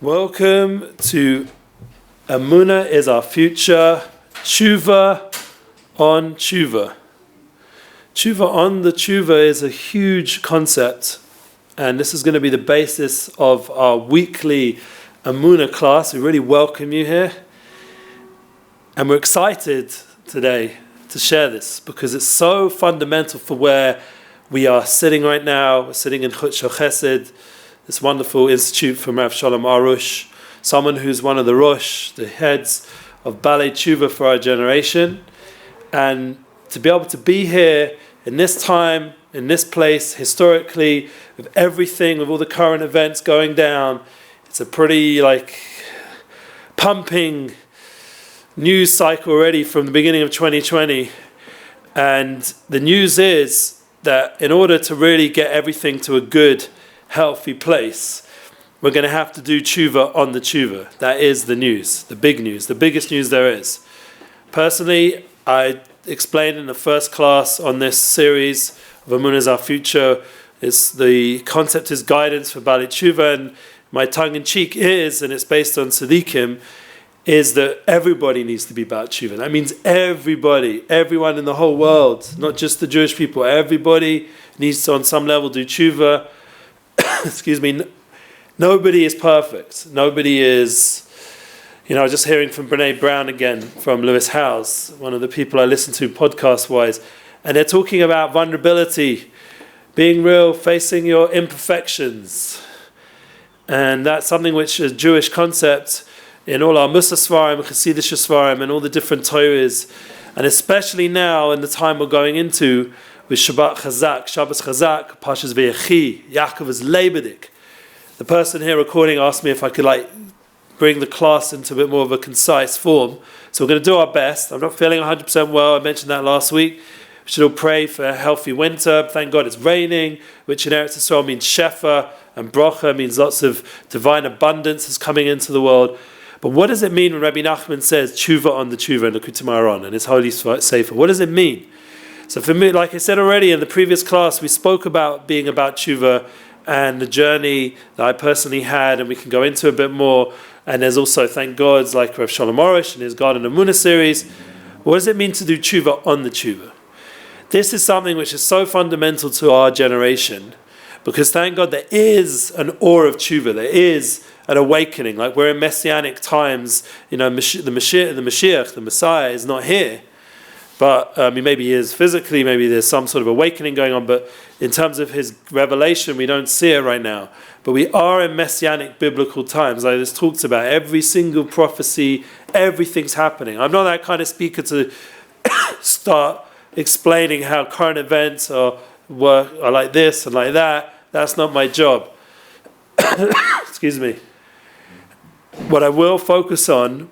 Welcome to Emuna is our future. Teshuva on Teshuva. Teshuva on the Teshuva is a huge concept, and this is going to be the basis of our weekly Emuna class. We really welcome you here, and we're excited today to share this because it's so fundamental for where we are sitting right now. We're sitting in Chesed, this wonderful institute from Shalom Arush, someone who's one of the Arush, the heads of Baal Teshuva for our generation. And to be able to be here in this time, in this place, historically, with everything, with all the current events going down, it's a pretty pumping news cycle already from the beginning of 2020. And the news is that in order to really get everything to a good, healthy place, we're going to have to do Teshuva on the Teshuva. That is the news, the big news, the biggest news there is. Personally, I explained in the first class on this series of Emuna is our future. The concept is guidance for Baal Teshuva, and my tongue-in-cheek is, and it's based on Tzadikim, is that everybody needs to be Baal Teshuva. That means everybody, everyone in the whole world, not just the Jewish people, everybody needs to on some level do Teshuva. Excuse me, nobody is perfect. Nobody is, I was just hearing from Brene Brown again, from Lewis Howes, one of the people I listen to podcast-wise, and they're talking about vulnerability, being real, facing your imperfections. And that's something which is a Jewish concept in all our Musa Svarim, Chassidish Svarim, and all the different Torahs, and especially now in the time we're going into, with Shabbat Chazak, Pashas V'yechi, Yaakov is Lebedik. The person here recording asked me if I could bring the class into a bit more of a concise form. So we're going to do our best. I'm not feeling 100% well. I mentioned that last week. We should all pray for a healthy winter. Thank God it's raining, which in Eretz Yisrael means Shefa, and Bracha means lots of divine abundance is coming into the world. But what does it mean when Rebbe Nachman says Teshuva on the Teshuva in the Likutei Moharan and his holy sefer? What does it mean? So for me, like I said already in the previous class, we spoke about being about Teshuva and the journey that I personally had, and we can go into a bit more. And there's also, thank God, like Rav Shalom Arush and his God and Emuna series. What does it mean to do Teshuva on the Teshuva? This is something which is so fundamental to our generation, because thank God there is an awe of Teshuva, there is an awakening. Like we're in messianic times, the Mashiach, the Messiah, is not here. But maybe he is physically, maybe there's some sort of awakening going on, but in terms of his revelation, we don't see it right now. But we are in messianic biblical times. Like this talks about every single prophecy, everything's happening. I'm not that kind of speaker to start explaining how current events are like this and like that. That's not my job. Excuse me. What I will focus on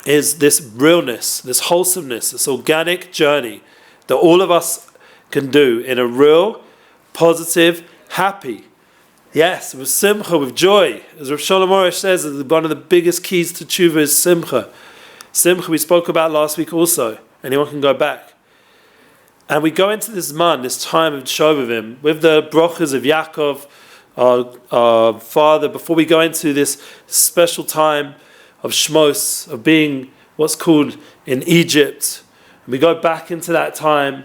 is this realness, this wholesomeness, this organic journey that all of us can do in a real, positive, happy, yes, with simcha, with joy. As Rav Shalom Arush says, one of the biggest keys to Teshuva is simcha. Simcha we spoke about last week also. Anyone can go back. And we go into this time of Shovavim, with the brachas of Yaakov, our father, before we go into this special time of Shmos, of being what's called in Egypt. And we go back into that time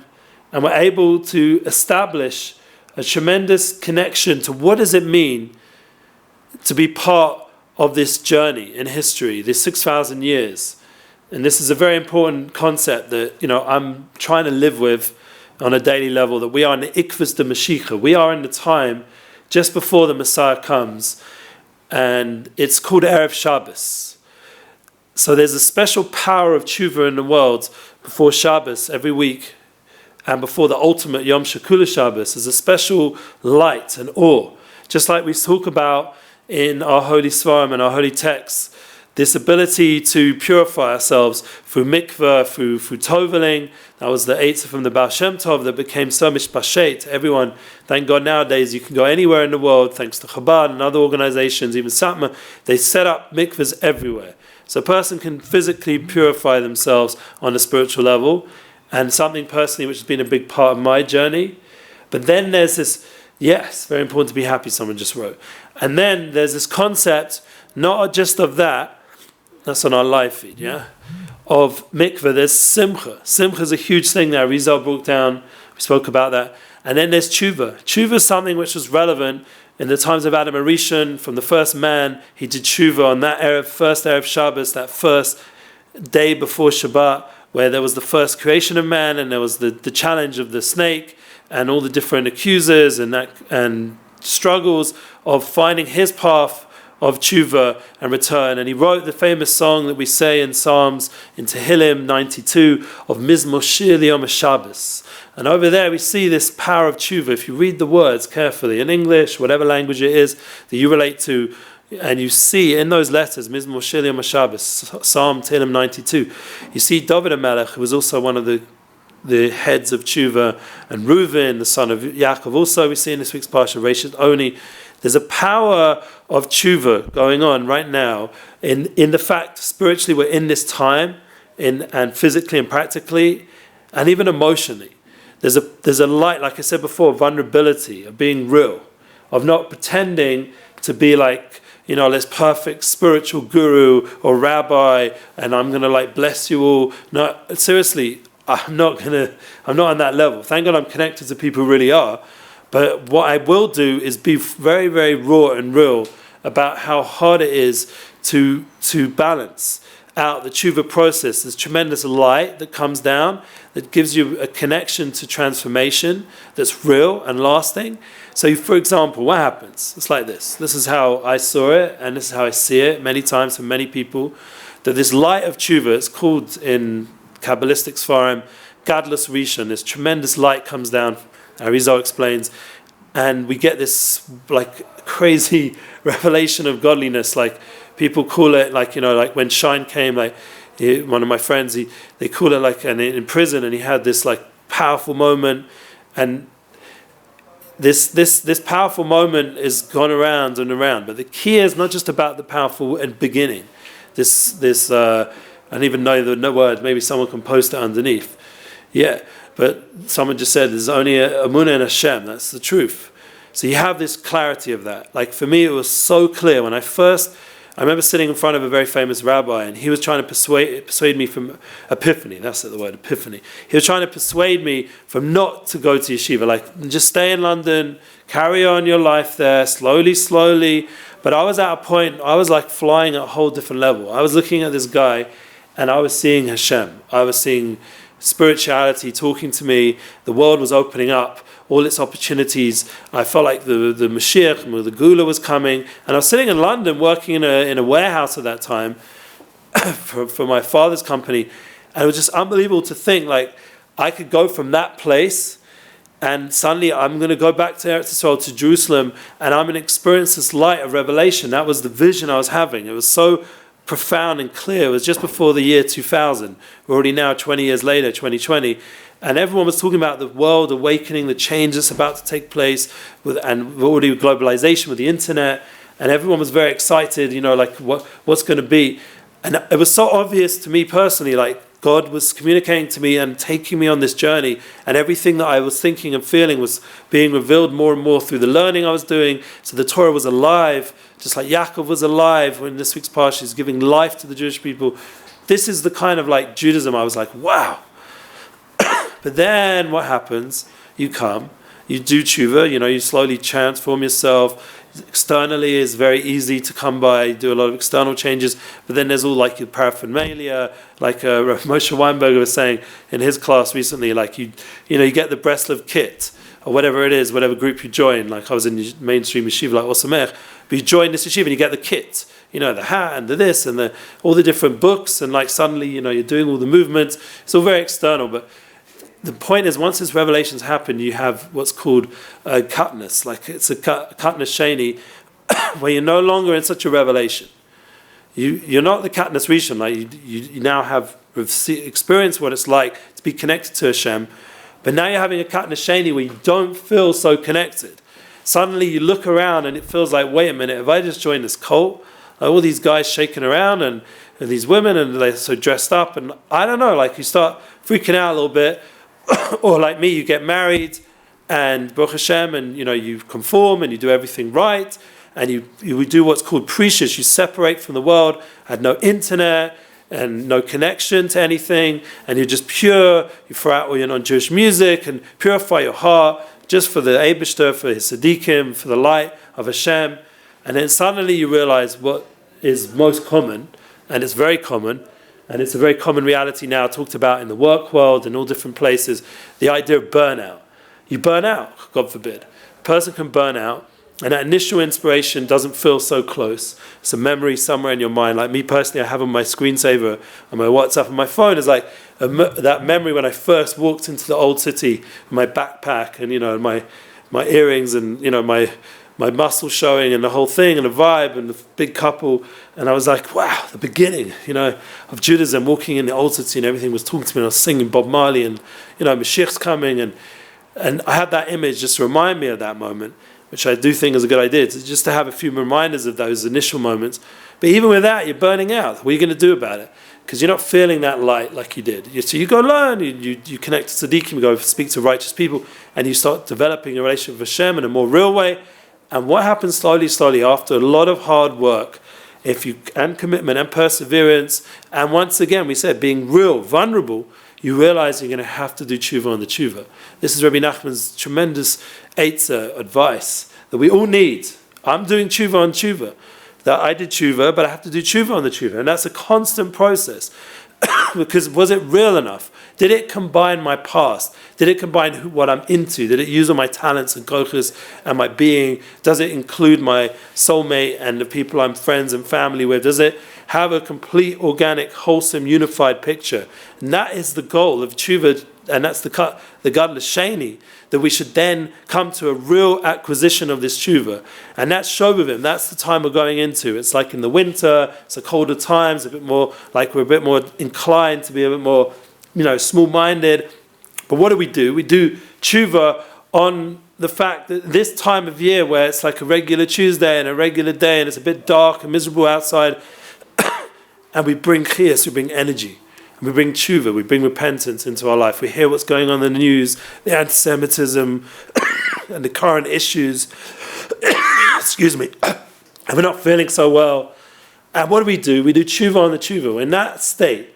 and we're able to establish a tremendous connection to what does it mean to be part of this journey in history, this 6,000 years. And this is a very important concept that I'm trying to live with on a daily level, that we are in the Ikvus de Mashiach. We are in the time just before the Messiah comes, and it's called Erev Shabbos. So there's a special power of Teshuva in the world before Shabbos every week, and before the ultimate Yom Shekula Shabbos. There's a special light and awe. Just like we talk about in our holy Svarim and our holy texts, this ability to purify ourselves through mikveh, through toveling. That was the Eitzah from the Baal Shem Tov that became so mishpashet. Everyone, thank God nowadays, you can go anywhere in the world, thanks to Chabad and other organizations, even Satmar, they set up mikvehs everywhere. So a person can physically purify themselves on a spiritual level, and something personally which has been a big part of my journey. But then there's this, yes, very important to be happy, someone just wrote. And then there's this concept, not just of that's on our live feed, yeah? Of mikveh, there's simcha. Simcha is a huge thing there. Rizal brought down, we spoke about that. And then there's tshuva. Tshuva is something which was relevant in the times of Adam and Rishon. From the first man, he did tshuva on that first Erev Shabbos, that first day before Shabbat, where there was the first creation of man, and there was the challenge of the snake, and all the different accusers and struggles of finding his path of tshuva and return. And he wrote the famous song that we say in Psalms, in Tehillim 92, of Mizmor Shir Liyom HaShabbos. And over there we see this power of tshuva. If you read the words carefully, in English, whatever language it is that you relate to, and you see in those letters, Mizmor Shir Liyom HaShabbos, Psalm Tehillim 92, you see David HaMelech, who was also one of the heads of tshuva, and Reuven, the son of Yaakov, also we see in this week's Parsha, Reshit Oni. There's a power of tshuva going on right now in the fact spiritually we're in this time, and physically and practically, and even emotionally. There's a light, like I said before, vulnerability, of being real, of not pretending to be like, this perfect spiritual guru or rabbi, and I'm gonna bless you all. No, seriously, I'm not on that level. Thank God I'm connected to people who really are. But what I will do is be very, very raw and real about how hard it is to balance out the tshuva process. There's tremendous light that comes down that gives you a connection to transformation that's real and lasting. So, for example, what happens? It's like this. This is how I saw it, and this is how I see it many times from many people, that this light of tshuva, it's called in Kabbalistic Sfarim, Gadlus Rishon, this tremendous light comes down, Arizal explains, and we get this crazy revelation of godliness. Like people call it when Shine came, one of my friends, they call it in prison, and he had this powerful moment, and this powerful moment is gone around and around. But the key is not just about the powerful and beginning. This I don't even know the word. Maybe someone can post it underneath. Yeah. But someone just said there's only a Emunah in Hashem. That's the truth. So you have this clarity of that. Like for me, it was so clear when I remember sitting in front of a very famous rabbi, and he was trying to persuade me from epiphany. That's the word, epiphany. He was trying to persuade me from not to go to yeshiva. Just stay in London, carry on your life there, slowly. But I was at a point, I was flying at a whole different level. I was looking at this guy, and I was seeing Hashem. I was seeing spirituality talking to me. The world was opening up, all its opportunities. I felt like the Mashiach, the Gula was coming, and I was sitting in London working in a warehouse at that time for my father's company, and it was just unbelievable to think I could go from that place, and suddenly I'm going to go back to Eretz Yisrael, to Jerusalem, and I'm going to experience this light of revelation. That was the vision I was having. It was so profound and clear. It was just before the year 2000. We're already now 20 years later, 2020, and everyone was talking about the world awakening, the change that's about to take place, and already globalization with the internet, and everyone was very excited, what's going to be. And it was so obvious to me personally, God was communicating to me and taking me on this journey, and everything that I was thinking and feeling was being revealed more and more through the learning I was doing. So the Torah was alive, just like Yaakov was alive when this week's Parsha is giving life to the Jewish people. This is the kind of Judaism I was wow. But then what happens? You come, you do tshuva, you slowly transform yourself. Externally is very easy to come by, do a lot of external changes, but then there's all your paraphernalia, Moshe Weinberger was saying in his class recently, you get the Breslev kit, or whatever it is, whatever group you join. I was in mainstream yeshiva like Osamech, but you join this yeshiva and you get the kit, the hat and the this and all the different books, and suddenly, you're doing all the movements. It's all very external, but the point is, once these revelations happen, you have what's called a katnas. It's a katnas sheni, where you're no longer in such a revelation. You're not the katnas rishon. You now have experienced what it's like to be connected to Hashem, but now you're having a katnas sheni where you don't feel so connected. Suddenly you look around and it feels like, wait a minute, have I just joined this cult? All these guys shaking around and these women, and they're so dressed up, and I don't know, you start freaking out a little bit. Or like me, you get married, and Baruch Hashem, and you conform and you do everything right, and you would do what's called precious. You separate from the world, had no internet and no connection to anything, and you're just pure. You throw out all your non-Jewish music and purify your heart just for the Eibishter, for his Tzaddikim, for the light of Hashem. And then suddenly you realize what is most common, and it's very common, and it's a very common reality now, talked about in the work world and all different places, the idea of burnout. You burn out, God forbid. A person can burn out, and that initial inspiration doesn't feel so close. It's a memory somewhere in your mind. Like me personally, I have on my screensaver, on my WhatsApp, on my phone, is like that memory when I first walked into the old city, my backpack, and my earrings, and my muscle showing, and the whole thing, and the vibe, and the big couple, and I was like, wow, the beginning, of Judaism, walking in the old city, and everything was talking to me, and I was singing Bob Marley, and Mashiach's coming, and I had that image just to remind me of that moment, which I do think is a good idea, just to have a few reminders of those initial moments. But even with that, you're burning out. What are you going to do about it? Because you're not feeling that light like you did. So you go learn, you connect to Tzaddikim, you go speak to righteous people, and you start developing a relationship with Hashem in a more real way. And what happens slowly, after a lot of hard work, and commitment and perseverance, and once again, we said, being real, vulnerable, you realize you're going to have to do tshuva on the tshuva. This is Rebbe Nachman's tremendous advice that we all need. I'm doing tshuva on tshuva. That I did tshuva, but I have to do tshuva on the tshuva. And that's a constant process. Because was it real enough? Did it combine my past? Did it combine what I'm into? Did it use all my talents and kochas and my being? Does it include my soulmate and the people I'm friends and family with? Does it have a complete, organic, wholesome, unified picture? And that is the goal of tshuva, and that's the gadol sheni, that we should then come to a real acquisition of this tshuva. And that's Shovavim, that's the time we're going into. It's like in the winter, it's a colder time, it's a bit more, like we're a bit more inclined to be a bit more, small-minded. But what do? We do tshuva on the fact that this time of year where it's like a regular Tuesday and a regular day and it's a bit dark and miserable outside, and we bring chiyas, we bring energy. We bring tshuva, we bring repentance into our life. We hear what's going on in the news, the anti-Semitism, and the current issues. Excuse me. And we're not feeling so well. And what do? We do tshuva on the tshuva. In that state,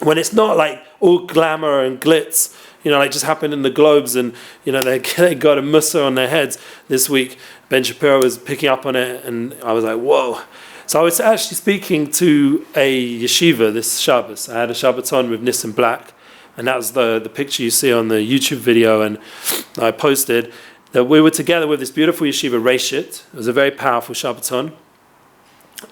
when it's not like all glamour and glitz, like just happened in the Globes, and they got a mussar on their heads this week. Ben Shapiro was picking up on it, and I was like, whoa. So I was actually speaking to a yeshiva this Shabbos. I had a Shabbaton with Nissan Black, and that was the picture you see on the YouTube video, and I posted that we were together with this beautiful yeshiva, Reshit. It was a very powerful Shabbaton.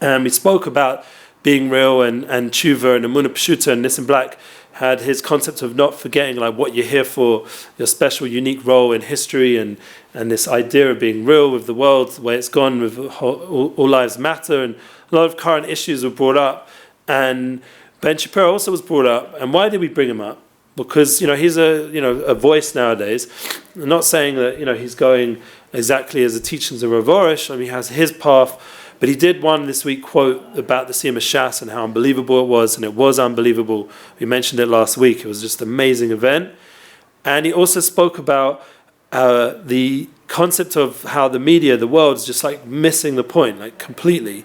And we spoke about being real and tshuva and Emunah Pshuta, and Nissan Black had his concept of not forgetting like what you're here for, your special, unique role in history, and this idea of being real with the world, the way it's gone with all lives matter, and a lot of current issues were brought up. And Ben Shapiro also was brought up. And why did we bring him up? Because he's a voice nowadays. I'm not saying that he's going exactly as the teachings of Rav Arush. He has his path. But he did one this week quote about the Siyum Shas and how unbelievable it was, and it was unbelievable. We mentioned it last week. It was just an amazing event. And he also spoke about the concept of how the media, the world, is just like missing the point, like completely.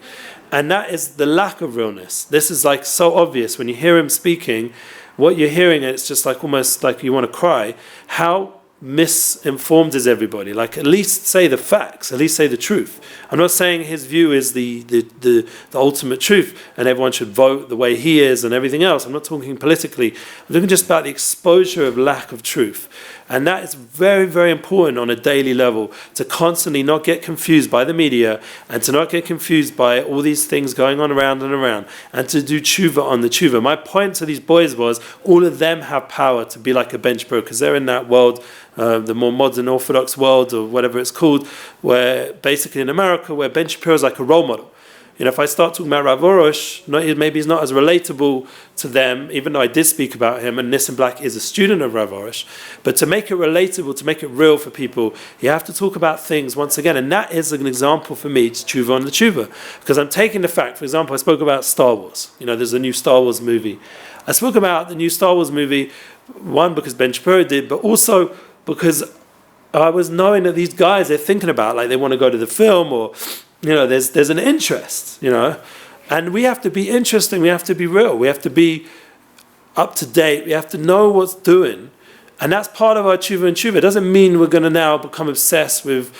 And that is the lack of realness. This is like so obvious. When you hear him speaking, what you're hearing, it's just like almost like you want to cry. How misinformed is everybody? Like, at least say the facts, at least say the truth. I'm not saying his view is the ultimate truth and everyone should vote the way he is and everything else. I'm not talking politically. I'm talking just about the exposure of lack of truth. And that is very, very important on a daily level, to constantly not get confused by the media and to not get confused by all these things going on around and around, and to do tshuva on the tshuva. My point to these boys was all of them have power to be like a bench pro, because they're in that world, the more modern Orthodox world, or whatever it's called, where basically in America, where Ben Shapiro is like a role model. If I start talking about Rav Arush, maybe he's not as relatable to them, even though I did speak about him, and Nissan Black is a student of Rav Arush. But to make it relatable, to make it real for people, you have to talk about things once again. And that is an example for me, to tshuva on the tshuva. Because I'm taking the fact, for example, I spoke about Star Wars. There's a new Star Wars movie. I spoke about the new Star Wars movie, one, because Ben Shapiro did, but also because I was knowing that these guys, they're thinking about, like, they want to go to the film, or, there's an interest, and we have to be interesting, we have to be real, we have to be up to date, we have to know what's doing, and that's part of our tshuva and tshuva. It doesn't mean we're going to now become obsessed with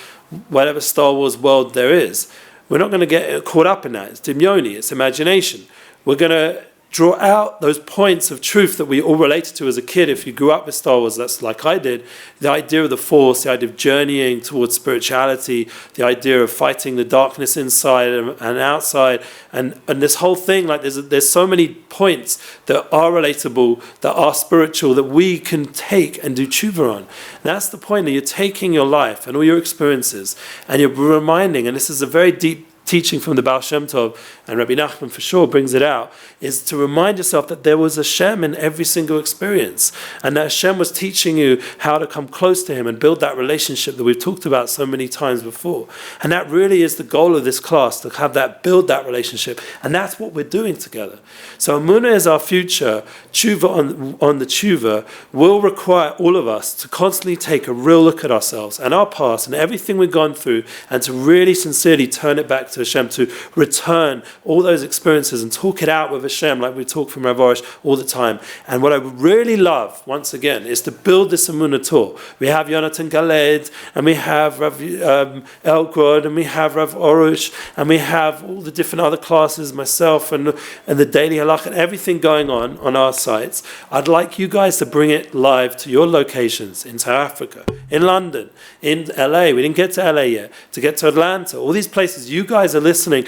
whatever Star Wars world there is. We're not going to get caught up in that. It's dimyoni, it's imagination. We're going to draw out those points of truth that we all related to as a kid. If you grew up with Star Wars, that's like I did, the idea of the Force, the idea of journeying towards spirituality, the idea of fighting the darkness inside and outside, and this whole thing, like there's so many points that are relatable, that are spiritual, that we can take and do tshuva on. And that's the point, that you're taking your life and all your experiences, and you're reminding, and this is a very deep teaching from the Baal Shem Tov, and Rebbe Nachman for sure brings it out, is to remind yourself that there was a Hashem in every single experience, and that Hashem was teaching you how to come close to Him and build that relationship that we've talked about so many times before. And that really is the goal of this class, to have that, build that relationship, and that's what we're doing together. So Emunah is our future. Tshuva on the tshuva will require all of us to constantly take a real look at ourselves and our past and everything we've gone through, and to really sincerely turn it back to Hashem, to return all those experiences and talk it out with Hashem, like we talk from Rav Arush all the time. And what I would really love, once again, is to build this Emunah tour. We have Yonatan Galed, and we have Rav Elgrod, and we have Rav Arush, and we have all the different other classes, myself, and the daily halach, and everything going on our sites. I'd like you guys to bring it live to your locations in South Africa, in London, in LA. We didn't get to LA yet. To get to Atlanta, all these places. You guys are listening.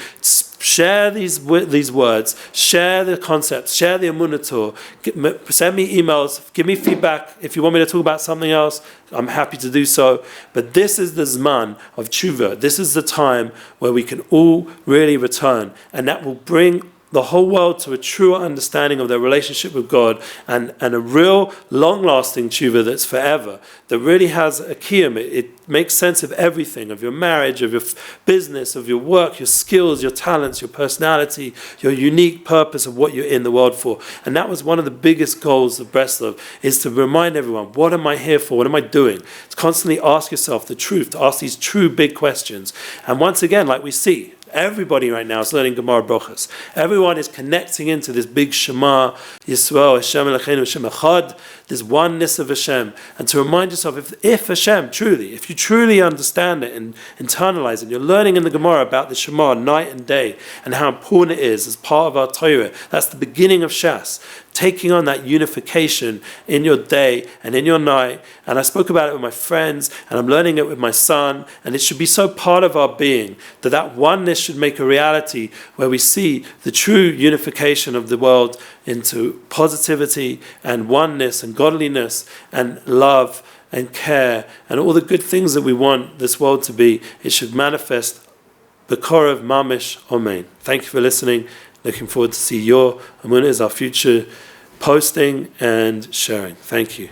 Share these words, share the concepts, share the Emunah tour. Send me emails, give me feedback. If you want me to talk about something else, I'm happy to do so. But this is the Zman of Tshuva. This is the time where we can all really return, and that will bring the whole world to a truer understanding of their relationship with God, and a real long-lasting tshuva that's forever, that really has a kiyum. It makes sense of everything, of your marriage, of your business, of your work, your skills, your talents, your personality, your unique purpose of what you're in the world for. And that was one of the biggest goals of Breslev, is to remind everyone, what am I here for? What am I doing? To constantly ask yourself the truth, to ask these true big questions. And once again, like we see, everybody right now is learning Gemara Brochas. Everyone is connecting into this big Shema, Yisrael, Hashem Elokeinu, Hashem Echad, this oneness of Hashem. And to remind yourself, if Hashem truly, if you truly understand it and internalize it, you're learning in the Gemara about the Shema night and day, and how important it is as part of our Torah. That's the beginning of Shas. Taking on that unification in your day and in your night. And I spoke about it with my friends, and I'm learning it with my son, and it should be so part of our being that that oneness should make a reality, where we see the true unification of the world into positivity and oneness and godliness and love and care and all the good things that we want this world to be. It should manifest B'korav Mamish Amen. Thank you for listening. Looking forward to see your Emunah is our future posting and sharing. Thank you.